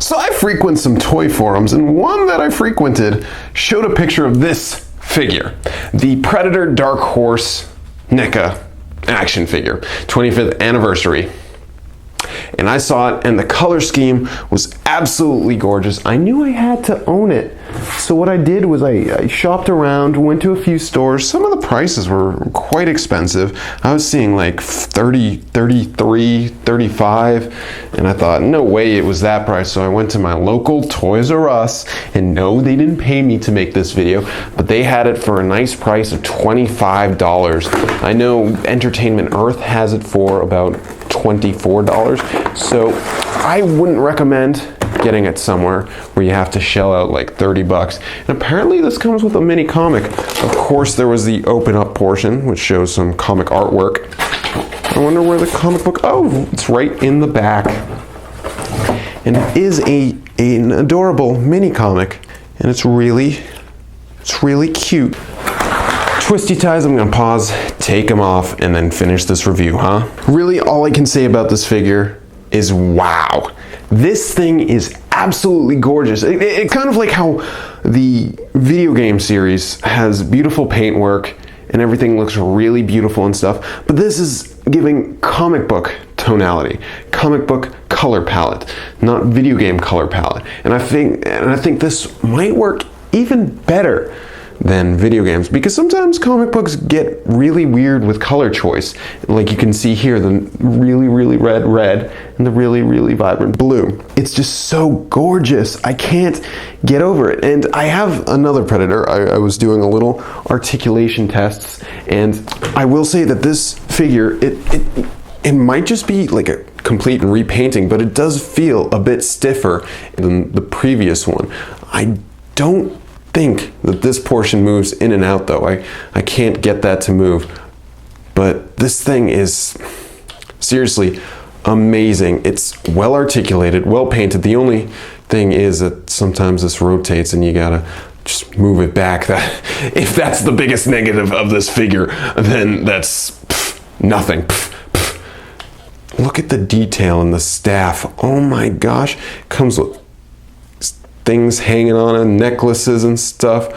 So I frequent some toy forums, and one that I frequented showed a picture of this figure, the Predator Dark Horse NECA action figure, 25th anniversary. And I saw it, and the color scheme was absolutely gorgeous. I knew I had to own it. So what I did was I shopped around, went to a few stores. Some of the prices were quite expensive. I was seeing like 30, 33, 35, and I thought, no way it was that price. So I went to my local Toys R Us, and no, they didn't pay me to make this video, but they had it for a nice price of $25. I know Entertainment Earth has it for about $24. So I wouldn't recommend getting it somewhere where you have to shell out like 30 bucks. And apparently this comes with a mini comic. Of course, there was the open up portion, which shows some comic artwork. I wonder where the comic book, oh, it's right in the back. And it is an adorable mini comic, and it's really cute. Twisty ties, I'm gonna pause, take them off, and then finish this review, huh? Really, all I can say about this figure is wow. This thing is absolutely gorgeous. It's kind of like how the video game series has beautiful paintwork and everything looks really beautiful and stuff, but this is giving comic book tonality, comic book color palette, not video game color palette. And I think this might work even better than video games, because sometimes comic books get really weird with color choice. Like you can see here, the really red and the really vibrant blue. It's just so gorgeous. I can't get over it. And I have another Predator. I was doing a little articulation tests, and I will say that this figure, it might just be like a complete repainting, but it does feel a bit stiffer than the previous one. I don't think that this portion moves in and out though. I can't get that to move. But this thing is seriously amazing. It's well articulated, well painted. The only thing is that sometimes this rotates and you gotta just move it back. If that's the biggest negative of this figure, then that's nothing. Look at the detail in the staff. Oh my gosh. Comes with things hanging on it, necklaces and stuff.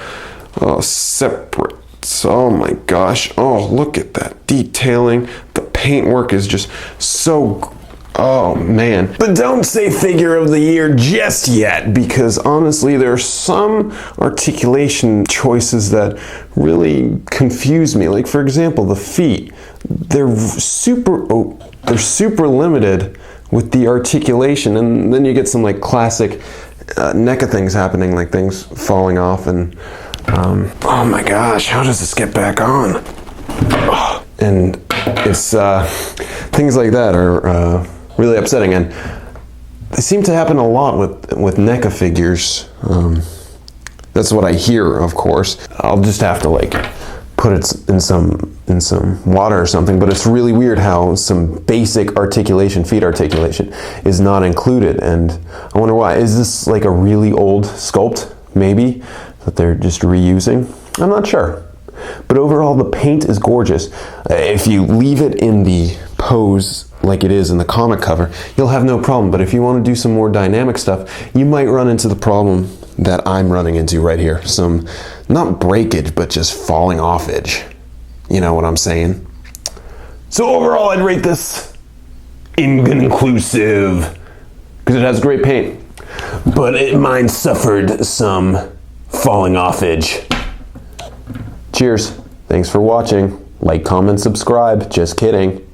Oh, separate. Oh my gosh. Oh, look at that detailing. The paintwork is just so, oh man. But don't say figure of the year just yet, because honestly there are some articulation choices that really confuse me. Like for example, the feet. They're super limited with the articulation, and then you get some like classic NECA things happening, like things falling off, and oh my gosh, how does this get back on? Oh, and it's things like that are really upsetting, and they seem to happen a lot with NECA figures. That's what I hear, of course. I'll just have to like put it in some water or something, but it's really weird how some basic articulation, feet articulation, is not included, and I wonder why. Is this like a really old sculpt, maybe, that they're just reusing? I'm not sure. But overall, the paint is gorgeous. If you leave it in the pose like it is in the comic cover, you'll have no problem, but if you want to do some more dynamic stuff, you might run into the problem that I'm running into right here. Some, not breakage, but just falling off edge. You know what I'm saying? So overall, I'd rate this inconclusive, because it has great paint, but mine suffered some falling off edge. Cheers. Thanks for watching. Like, comment, subscribe. Just kidding.